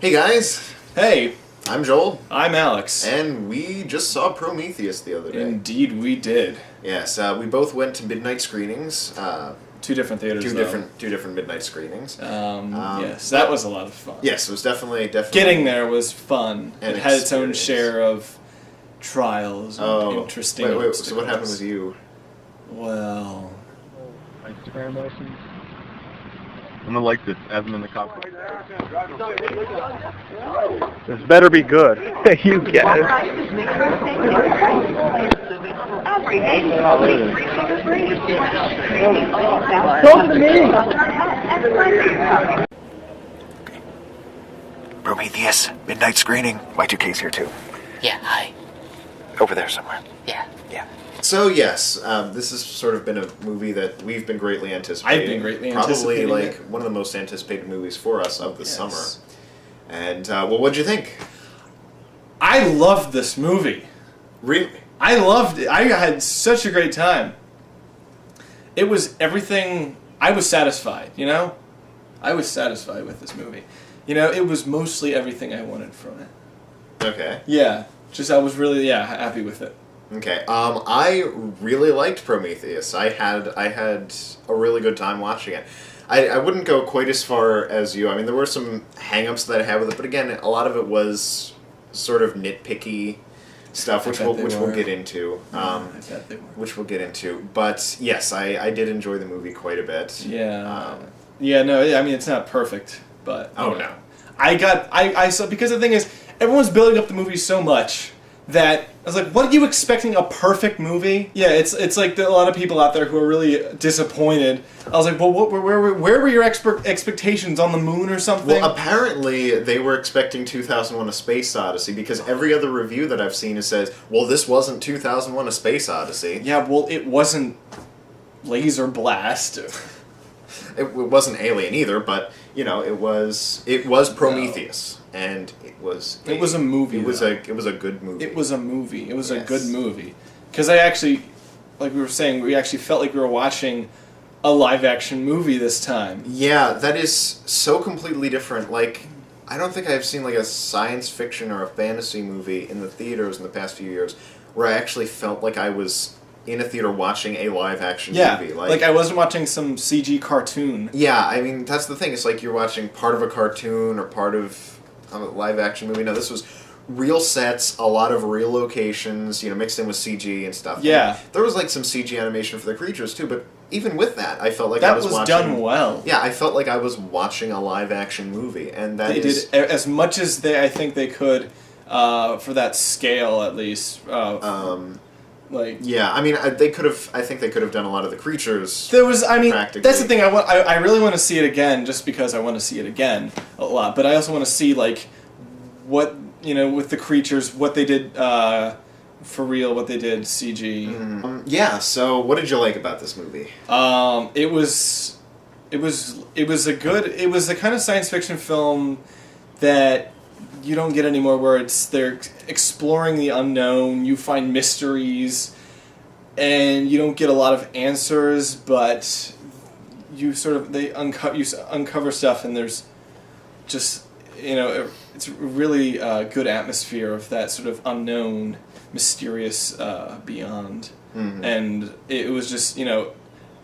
Hey guys, Hey, I'm Joel, I'm Alex. and we just saw Prometheus the other day. Indeed, we did. Yes, we both went to midnight screenings. Two different theaters, two though. different midnight screenings. Yes, that was a lot of fun. Yes, it was definitely Getting there was fun. An It had its own experience. share of trials and interesting. Wait, so what happened with you? Well, I'm gonna like this as I'm in the cockpit. This better be good. You get it. Talk to me. Prometheus, midnight screening. Y2K's here too. Yeah, hi. Over there somewhere. Yeah. Yeah. So yes, this has sort of been a movie that we've been greatly anticipating. I've been greatly Probably anticipating like it. one of the most anticipated movies for us of the Yes. summer. And well, what'd you think? I loved this movie. Really? I loved it. I had such a great time. It was everything. I was satisfied, you know? I was satisfied with this movie. You know, it was mostly everything I wanted from it. Okay. Yeah. I was really, happy with it. Okay. I really liked Prometheus. I had a really good time watching it. I wouldn't go quite as far as you. I mean, there were some hang-ups that I had with it, but again, a lot of it was sort of nitpicky stuff, which we'll get into. I bet they were. Which we'll get into. But yes, I did enjoy the movie quite a bit. Yeah. I mean, it's not perfect, but... Oh, you know. no. I saw, because the thing is, everyone's building up the movie so much that I was like, what are you expecting, a perfect movie? Yeah, it's like a lot of people out there who are really disappointed. I was like, well, where were your expectations, on the moon or something? Well, apparently they were expecting 2001: A Space Odyssey, because every other review that I've seen says, well, this wasn't 2001: A Space Odyssey. Yeah, well, it wasn't Laser Blast. It wasn't Alien either, but you know, it was Prometheus, and it was a movie. It was though. a good movie. It was a movie. It was a Yes. good movie. Because I actually, like we were saying, we actually felt like we were watching a live-action movie this time. Yeah, that is so completely different. Like, I don't think I've seen like a science fiction or a fantasy movie in the theaters in the past few years where I actually felt like I was in a theater watching a live-action movie. Like I wasn't watching some CG cartoon. Yeah, I mean, that's the thing. It's like you're watching part of a cartoon or part of a live-action movie. No, this was real sets, a lot of real locations, you know, mixed in with CG and stuff. Yeah. And there was like some CG animation for the creatures too, but even with that, I felt like That I was watching... done well. Yeah, I felt like I was watching a live-action movie, and that They is... did as much as I think they could for that scale, at least. Yeah, I mean, I think they could have done a lot of the creatures. There was, I mean, practically. that's the thing. I really want to see it again, just because I want to see it again a lot. But I also want to see like what, you know, with the creatures, what they did for real, what they did CG. Yeah. So, what did you like about this movie? It was the kind of science fiction film that you don't get anymore, where they're exploring the unknown, you find mysteries, and you don't get a lot of answers, but you uncover stuff, and there's just, you know, it's a really good atmosphere of that sort of unknown, mysterious beyond. Mm-hmm. And it was just, you know,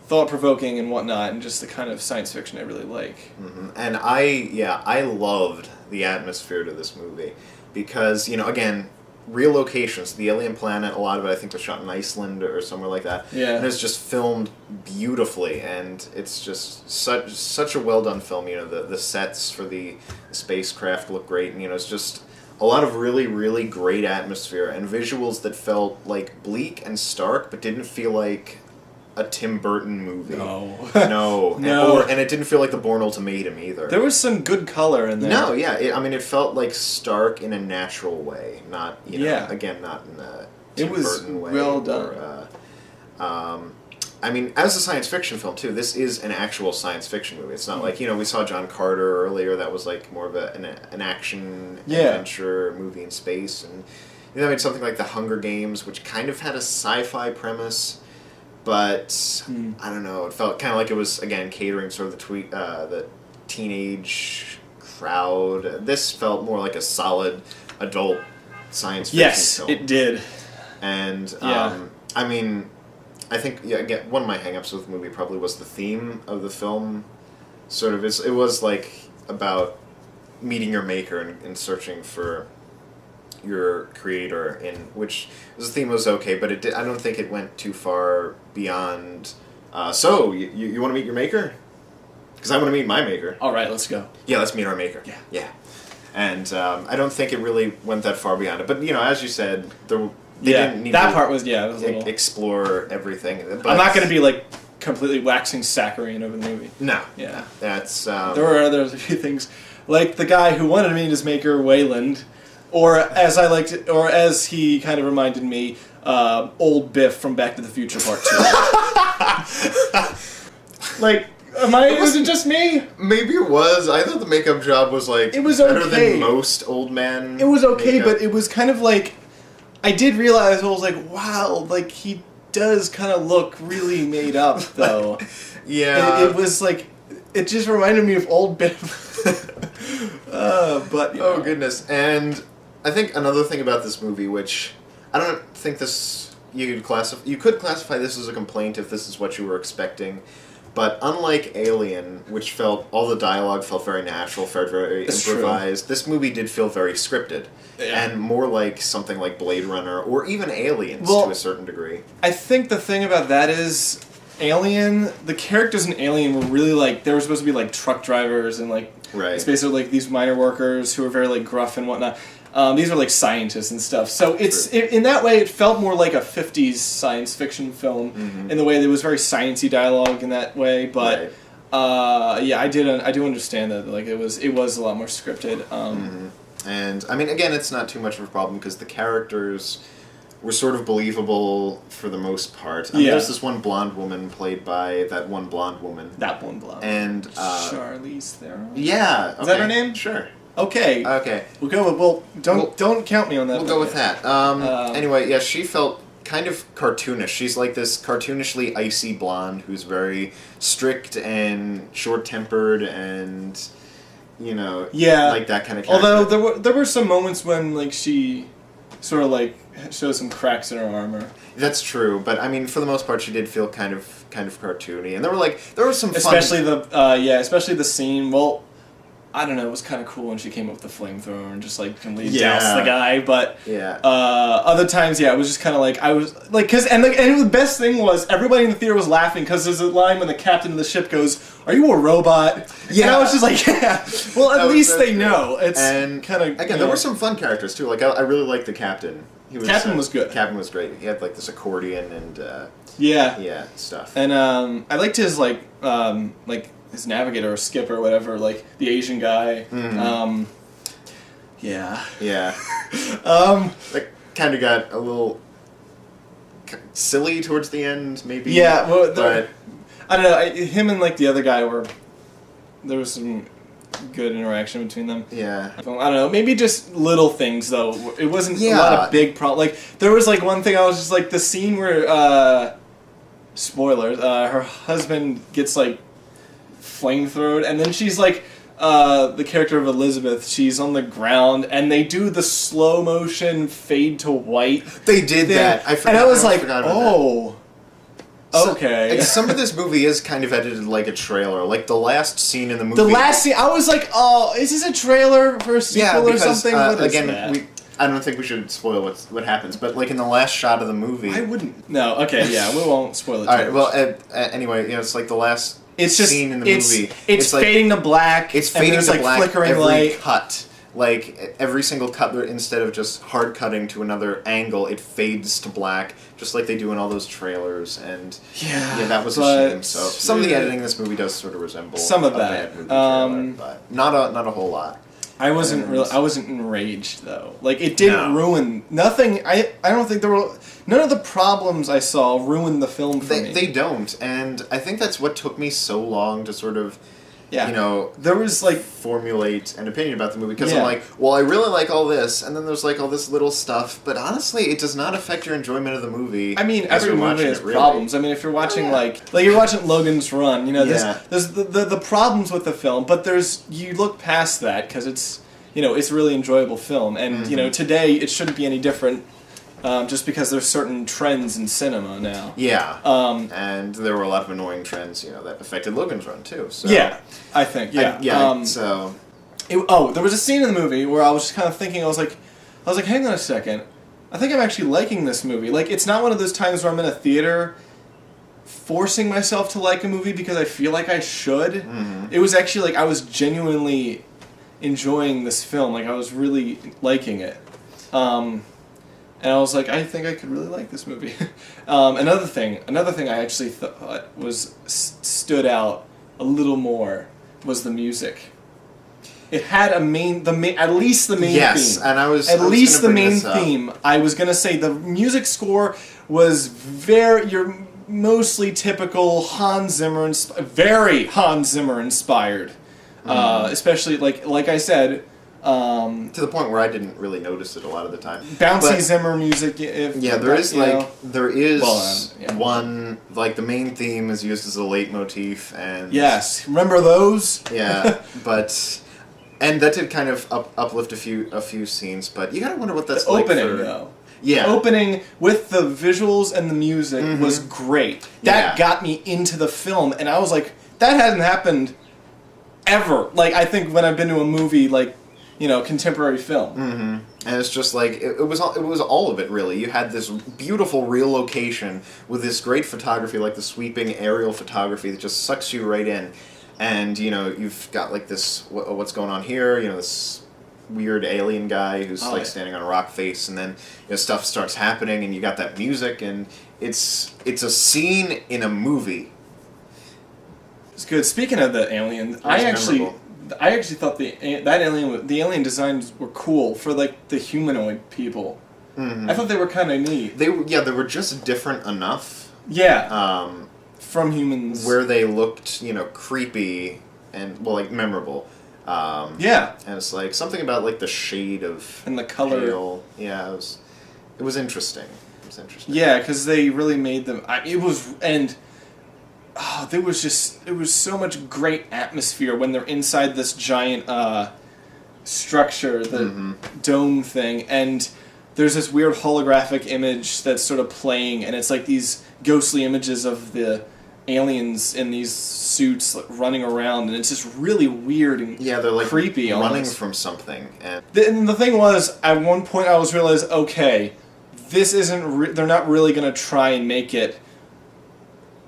thought-provoking and whatnot, and just the kind of science fiction I really like. Mm-hmm. And I loved the atmosphere to this movie because, you know, again, real locations. The alien planet, a lot of it I think was shot in Iceland or somewhere like that. Yeah. And it's just filmed beautifully, and it's just such a well done film. You know, the sets for the spacecraft look great, and you know, it's just a lot of really, really great atmosphere and visuals that felt like bleak and stark, but didn't feel like a Tim Burton movie. No. And it didn't feel like the Bourne Ultimatum either. There was some good color in there. No, yeah. It felt like stark in a natural way, not, you know, Yeah. again, not in a Tim It was Burton way. well done. I mean, as a science fiction film, too, this is an actual science fiction movie. It's not like, you know, we saw John Carter earlier, that was like more of an action adventure movie in space. And, you know, I mean, something like The Hunger Games, which kind of had a sci-fi premise, but I don't know. It felt kind of like it was, again, catering sort of the teenage crowd. This felt more like a solid adult science fiction film. Yes, it did. And, Yeah. I mean, I think, again, one of my hang-ups with the movie probably was the theme of the film. Sort of, it was like about meeting your maker and searching for your creator, in which the theme was okay, but I don't think it went too far beyond, so, you want to meet your maker? Because I want to meet my maker. All right, let's go. Yeah, let's meet our maker. Yeah. And I don't think it really went that far beyond it. But, as you said, they didn't need that to part was, it was a little... explore everything. But I'm not going to be, like, completely waxing saccharine over the movie. No. Yeah. That's... there were a few things, like the guy who wanted to meet his maker, Wayland, or as he kind of reminded me, old Biff from Back to the Future Part 2. Like... was it just me? Maybe it was. I thought the makeup job was like it was better okay. than most old men. It was okay, makeup. but it was kind of like I did realize I was like, wow, like he does kind of look really made up though. Yeah. It was like it just reminded me of old Biff. But oh goodness. And I think another thing about this movie, which I don't think this you could classify this as a complaint if this is what you were expecting. But unlike Alien, which all the dialogue felt very natural, felt very improvised, this movie did feel very scripted. Yeah. And more like something like Blade Runner, or even Aliens to a certain degree. I think the thing about that is, the characters in Alien were really like, they were supposed to be like truck drivers and like, right. It's basically like these miner workers who are very like gruff and whatnot. These are like scientists and stuff. So in that way, it felt more like a 50s science fiction film in the way that it was very sciencey dialogue in that way. But I do understand that like it was a lot more scripted. And I mean, again, it's not too much of a problem because the characters were sort of believable for the most part. I mean, there's this one blonde woman played by that one blonde woman. That one blonde. And Charlize Theron. Yeah. Okay. Is that her name? Sure. Okay. We'll go with don't count me on that. We'll go with that. Anyway, she felt kind of cartoonish. She's like this cartoonishly icy blonde who's very strict and short-tempered and like that kind of character. Although there were some moments when like she sort of like shows some cracks in her armor. That's true, but I mean for the most part she did feel kind of cartoony. And there were some fun... especially the scene. Well, I don't know, it was kind of cool when she came up with the flamethrower and just, like, completely doused the guy, but other times, it was just kind of like, I was, like, and the best thing was, everybody in the theater was laughing, because there's a line when the captain of the ship goes, "Are you a robot?" Yeah. And I was just like, yeah, well, at least they know. It's kind of, again, there were some fun characters, too, like, I really liked the captain. Captain was good. Captain was great. He had, like, this accordion and, stuff. And, I liked his, his navigator or skipper or whatever, like the Asian guy. Mm-hmm. Yeah. That kind of got a little silly towards the end, maybe. Yeah, well, but I don't know. Him and like the other guy there was some good interaction between them. Yeah. I don't know. Maybe just little things though. It wasn't a lot of big Like there was like one thing I was just like the scene where spoilers. Her husband gets like flamethrowed, and then she's like the character of Elizabeth, she's on the ground and they do the slow motion fade to white. They did that. And I was like, oh, okay. Some of this movie is kind of edited like a trailer. Like the last scene in the movie. The last scene, I was like, oh, is this a trailer for a sequel or something? Again, I don't think we should spoil what happens, but like in the last shot of the movie, I wouldn't. No, okay, yeah, we won't spoil it. All right. Well, anyway, it's like the last. It's just scene in the movie. It's like, fading to black. It's fading to like black flickering every light. cut. Like every single cut, instead of just hard cutting to another angle, it fades to black, just like they do in all those trailers. And that was a shame. So some of the editing in this movie does sort of resemble some of a that. bad movie trailer, but not a whole lot. I wasn't enraged though. Like it didn't ruin nothing. I don't think there were none of the problems I saw ruined the film for me. They don't, and I think that's what took me so long to sort of Yeah. you know, there was like formulate an opinion about the movie because Yeah. I'm like, well, I really like all this, and then there's like all this little stuff, but honestly, it does not affect your enjoyment of the movie. I mean, as every you're movie watching has it, really. problems. I mean, if you're watching yeah. like you're watching Logan's Run, you know, Yeah. there's the problems with the film, but you look past that because it's it's a really enjoyable film, and Mm-hmm. Today it shouldn't be any different. Just because there's certain trends in cinema now. Yeah. And there were a lot of annoying trends, that affected Logan's Run too. So Yeah, I think. Yeah. So. There was a scene in the movie where I was just kind of thinking. I was like, hang on a second. I think I'm actually liking this movie. Like, it's not one of those times where I'm in a theater forcing myself to like a movie because I feel like I should. Mm-hmm. It was actually like I was genuinely enjoying this film. Like, I was really liking it. And I was like, I think I could really like this movie. Another thing I actually thought stood out a little more was the music. It had at least the main yes, theme. and I was at least the bring main this up. theme. I was gonna say the music score was your mostly typical Hans Zimmer, very Hans Zimmer inspired. Especially like I said. To the point where I didn't really notice it a lot of the time. Bouncy But, Zimmer music. there is one, like the main theme is used as a leitmotif, and Yes, remember those? yeah, and that did kind of uplift a few scenes, but you gotta wonder what that's The like opening for, though. Yeah. The opening with the visuals and the music was great. That Yeah. got me into the film, and I was like, that hasn't happened ever. Like, I think when I've been to a movie like contemporary film. Mm-hmm. And it's just like it was all of it really. You had this beautiful real location with this great photography, like the sweeping aerial photography that just sucks you right in, and you've got like this what's going on here. This weird alien guy who's standing on a rock face, and then stuff starts happening, and you got that music, and it's a scene in a movie. It's good. Speaking of the alien, I actually thought the alien designs were cool for like the humanoid people. Mm-hmm. I thought they were kind of neat. They were just different enough. Yeah. From humans, where they looked, creepy and memorable. Yeah. And it's like something about like the shade of and the color. Pale. Yeah, it was interesting. Yeah, because they really made them. There was so much great atmosphere when they're inside this giant structure, the dome thing, and there's this weird holographic image that's sort of playing, and it's like these ghostly images of the aliens in these suits running around, and it's just really weird and they're like creepy, running almost. from something. And the thing was, at one point I realized, okay, this isn't. They're not really going to try and make it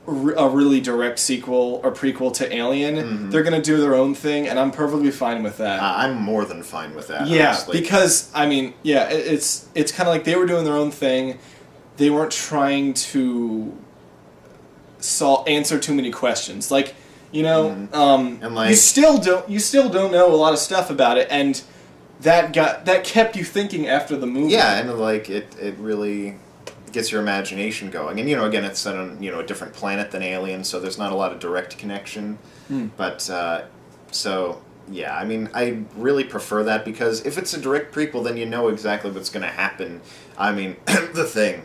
a really direct sequel or prequel to Alien. Mm-hmm. They're going to do their own thing, and I'm perfectly fine with that. I'm more than fine with that. Yeah, honestly. because it's kind of like they were doing their own thing. They weren't trying to answer too many questions. Like, and like, you still don't know a lot of stuff about it, and that kept you thinking after the movie. Yeah, and like it really gets your imagination going. And again, it's set on a different planet than Alien, so there's not a lot of direct connection. But so yeah, I mean, I really prefer that because if it's a direct prequel, then you know exactly what's going to happen. I mean, the Thing.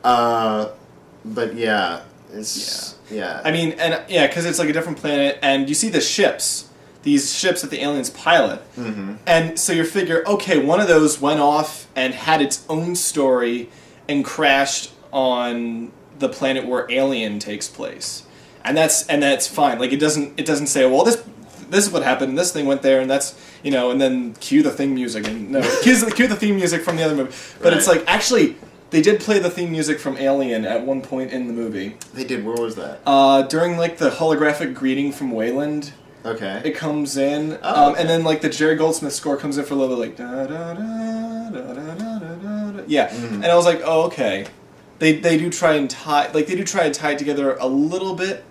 But yeah, it's yeah. I mean, because it's like a different planet, and you see the ships. These ships that the aliens pilot. Mm-hmm. And so you figure, okay, one of those went off and had its own story and crashed on the planet where Alien takes place. And that's fine. Like, it doesn't say, well, this is what happened, and this thing went there, and that's, and then cue the theme music. And no, cue the theme music from the other movie. But It's like, actually, they did play the theme music from Alien at one point in the movie. They did? Where was that? During, like, the holographic greeting from Wayland. Okay. It comes in, okay. And then like the Jerry Goldsmith score comes in for a little bit, like da da da da da da da da. Yeah, and I was like, oh, okay. They do try and tie it together a little bit,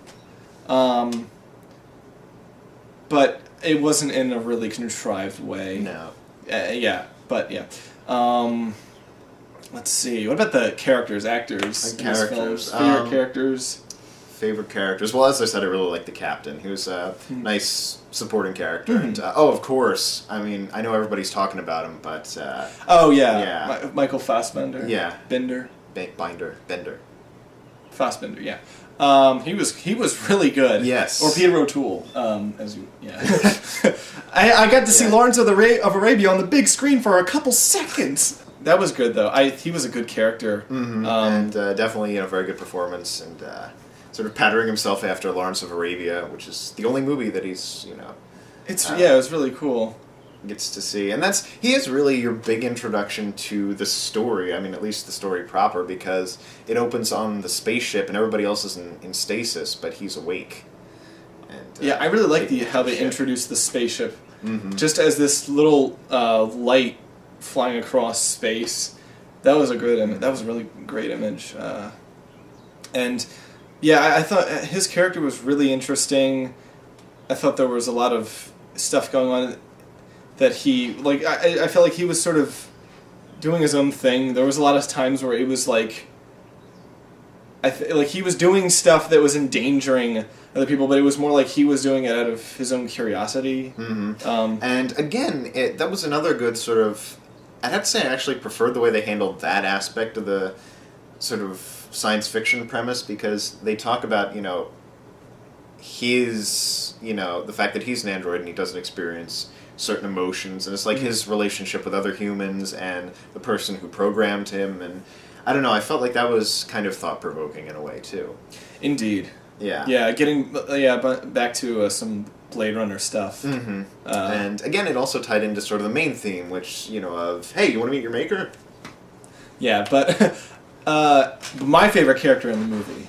but it wasn't in a really contrived way. No. But let's see. What about the actors? This film? Favorite characters. favorite characters. Well, as I said, I really like the captain. He was a nice supporting character. And, of course. I mean, I know everybody's talking about him, but... Michael Fassbender. Yeah. Bender. Bender. Fassbender, yeah. He was really good. Yes. Or Peter O'Toole, I got to see Lawrence of Arabia on the big screen for a couple seconds. That was good, though. He was a good character. Mm-hmm. And definitely, very good performance. And sort of patterning himself after Lawrence of Arabia, which is the only movie that he's, it was really cool. Gets to see. And he is really your big introduction to the story. I mean, at least the story proper, because it opens on the spaceship and everybody else is in stasis, but he's awake. And, I really like how they introduced the spaceship. Mm-hmm. Just as this little light flying across space. That was a good image. That was a really great image. I thought his character was really interesting. I thought there was a lot of stuff going on that he, I felt like he was sort of doing his own thing. There was a lot of times where it was like, he was doing stuff that was endangering other people, but it was more like he was doing it out of his own curiosity. Mm-hmm. And again, that was another good sort of... I'd have to say I actually preferred the way they handled that aspect of the sort of science fiction premise, because they talk about, his, the fact that he's an android and he doesn't experience certain emotions, and it's like his relationship with other humans and the person who programmed him, and I don't know, I felt like that was kind of thought-provoking in a way, too. Indeed. Yeah. Yeah, back to some Blade Runner stuff. Mm-hmm. And again, it also tied into sort of the main theme, which, of, hey, you want to meet your maker? Yeah, but my favorite character in the movie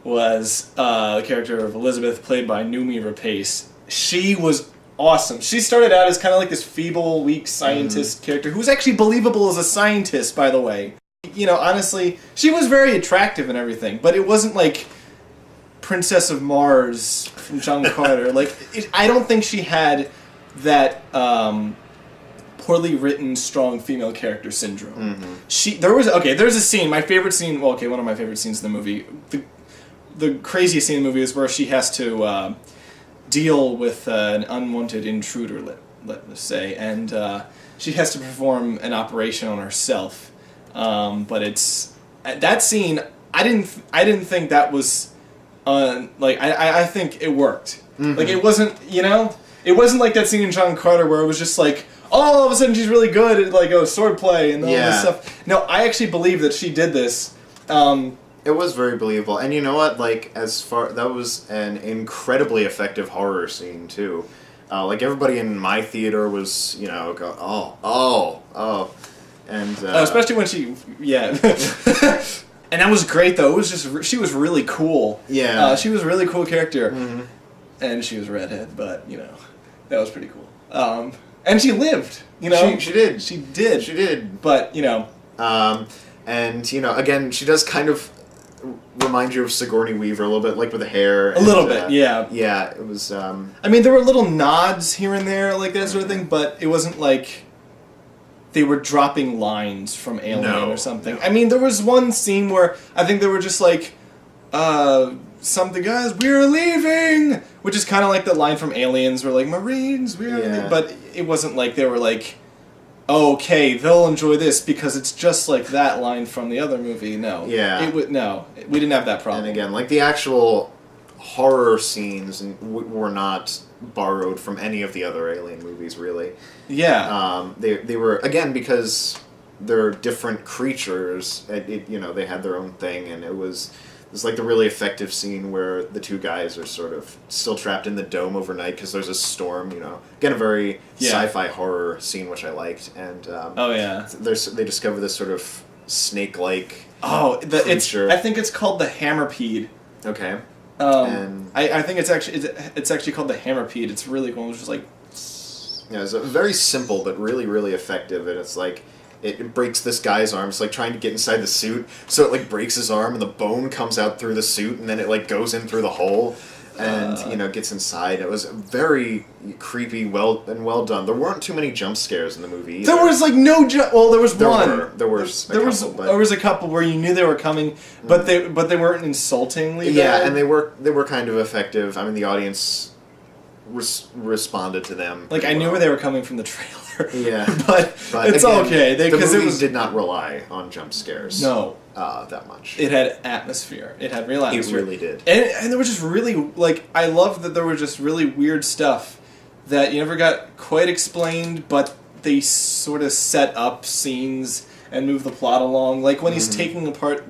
was the character of Elizabeth, played by Noomi Rapace. She was awesome. She started out as kind of like this feeble, weak scientist character who was actually believable as a scientist, by the way. Honestly, she was very attractive and everything, but it wasn't like Princess of Mars from John Carter. I don't think she had that poorly written, strong female character syndrome. Mm-hmm. There's a scene, my favorite scene, one of my favorite scenes in the movie. The craziest scene in the movie is where she has to deal with an unwanted intruder, let's say, and she has to perform an operation on herself. But it's that scene. I didn't think that was I think it worked. Mm-hmm. It wasn't it wasn't like that scene in John Carter where it was just like, oh, all of a sudden she's really good at swordplay and all this stuff. No, I actually believe that she did this. It was very believable, and you know what? That was an incredibly effective horror scene too. Everybody in my theater was, go, oh. And especially when she, and that was great though. It was just she was really cool. Yeah, she was a really cool character, and she was a redhead, but that was pretty cool. And she lived. She did. She did. But and again, she does kind of remind you of Sigourney Weaver a little bit, with the hair. A little bit, yeah. Yeah, it was. I mean, there were little nods here and there, that sort of thing, but it wasn't like they were dropping lines from Alien or something. No. I mean, there was one scene where I think they were just something, guys, we're leaving! Which is kind of like the line from Aliens, where Marines, we're leaving. But it wasn't like they were okay, they'll enjoy this because it's just like that line from the other movie. No. Yeah. We didn't have that problem. And again, the actual horror scenes were not borrowed from any of the other Alien movies, really. Yeah. They were, again, because they're different creatures, they had their own thing, and it was the really effective scene where the two guys are sort of still trapped in the dome overnight because there's a storm, Again, a very sci-fi horror scene, which I liked. And they discover this sort of snake-like creature. I think it's called the Hammerpede. Okay. I think it's actually called the Hammerpede. It's really cool. It's just it's very simple but really, really effective, and it's it breaks this guy's arm. It's trying to get inside the suit, so it breaks his arm, and the bone comes out through the suit, and then it goes in through the hole. and gets inside. It was very creepy, well done. There weren't too many jump scares in the movie either. There was like no jump. Well, there was one. There was a couple where you knew they were coming, but they weren't insultingly bad. And they were kind of effective. I mean, the audience responded to them. Like I knew where they were coming from the trailer. Yeah, but it's again, okay because the movie did not rely on jump scares. No. That much. It had atmosphere. It had real atmosphere. It really did. And there was just really, like, I love that there was just really weird stuff that you never got quite explained, but they sort of set up scenes and move the plot along. Like when he's taking apart,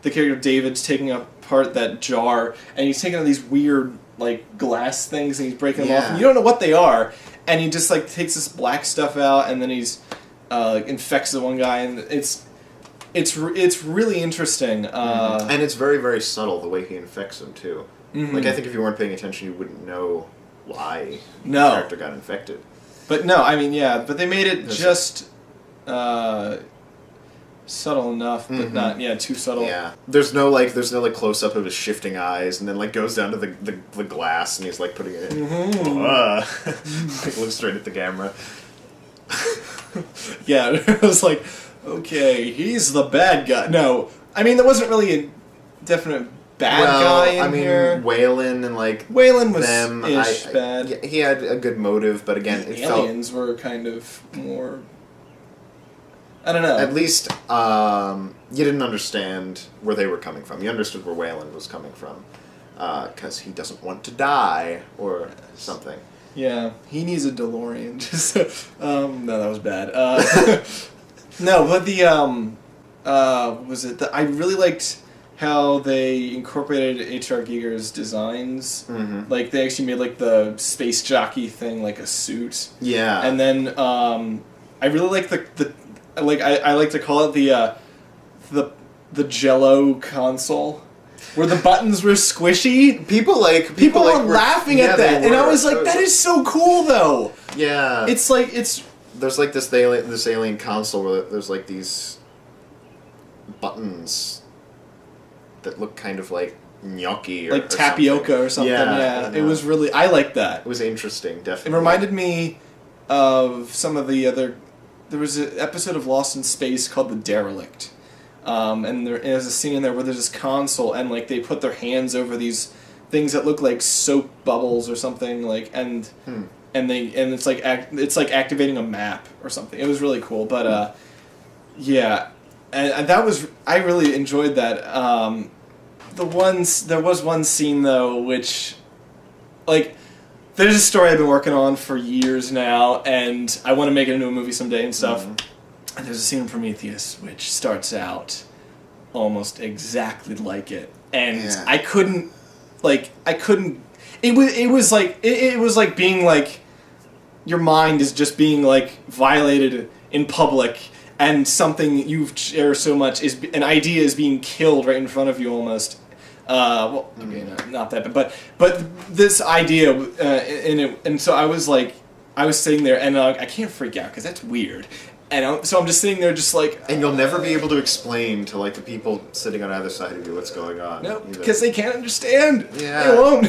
the character David's taking apart that jar, and he's taking these weird, like, glass things, and he's breaking them off, and you don't know what they are, and he just, like, takes this black stuff out, and then he's, infects the one guy, and it's really interesting. And it's very, very subtle, the way he infects him, too. Mm-hmm. Like, I think if you weren't paying attention, you wouldn't know why the character got infected. But no, I mean, yeah, but they made it just subtle enough, but not, too subtle. Yeah. There's no close-up of his shifting eyes, and then, like, goes down to the glass, and he's, like, putting it in. Like, looks straight at the camera. Yeah, it was like, okay, he's the bad guy. No, I mean, there wasn't really a definite bad guy in here. Waylon and, like, Waylon was them, bad. Yeah, he had a good motive, but again, The aliens were kind of more... I don't know. At least, you didn't understand where they were coming from. You understood where Waylon was coming from. Because he doesn't want to die, or something. Yeah, he needs a DeLorean. Just, no, that was bad. No, but the, I really liked how they incorporated H.R. Giger's designs. Mm-hmm. Like, they actually made, like, the space jockey thing, like, a suit. Yeah. And then, I really like I like to call it the Jello console. Where the buttons were squishy. People were laughing at that. And I was like, that is so cool, though. Yeah. It's like, there's like this alien console where there's like these buttons that look kind of like gnocchi or tapioca or something. Yeah. It was really, I liked that. It was interesting, definitely. It reminded me of some of the other, there was an episode of Lost in Space called The Derelict. And there's a scene in there where there's this console and like they put their hands over these things that look like soap bubbles or something, like, and it's like activating a map or something. It was really cool, but yeah, and that was, I really enjoyed that. There was one scene though which, like, there's a story I've been working on for years now, and I want to make it into a movie someday and stuff. Mm-hmm. And there's a scene in Prometheus which starts out almost exactly like it, and I couldn't. It was like being like, your mind is just being like violated in public, and something you share so much is an idea is being killed right in front of you almost. Well, okay, not that, but this idea in it, and so I was sitting there, and I can't freak out because that's weird. And so I'm just sitting there just like... And you'll never be able to explain to, like, the people sitting on either side of you what's going on. No, because they can't understand. Yeah. They won't.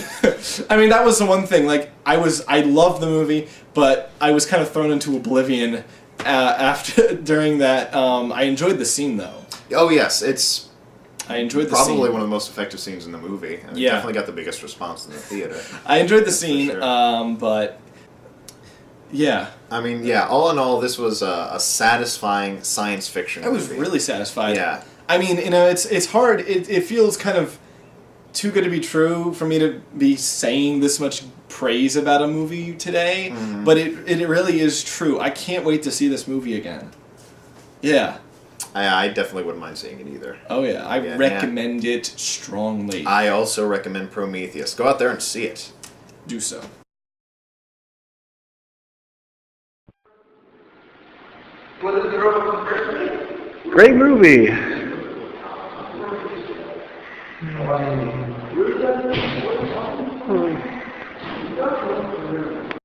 I mean, that was the one thing. Like, I loved the movie, but I was kind of thrown into oblivion during that. I enjoyed the scene, though. Oh, yes. It's... I enjoyed the scene. Probably one of the most effective scenes in the movie. And it definitely got the biggest response in the theater. I enjoyed the scene, sure. But... Yeah. I mean, yeah, all in all, this was a satisfying science fiction movie. I was really satisfied. Yeah. I mean, it's hard. It feels kind of too good to be true for me to be saying this much praise about a movie today, but it really is true. I can't wait to see this movie again. Yeah. I definitely wouldn't mind seeing it either. Oh, yeah. I recommend it strongly. I also recommend Prometheus. Go out there and see it. Do so. Great movie.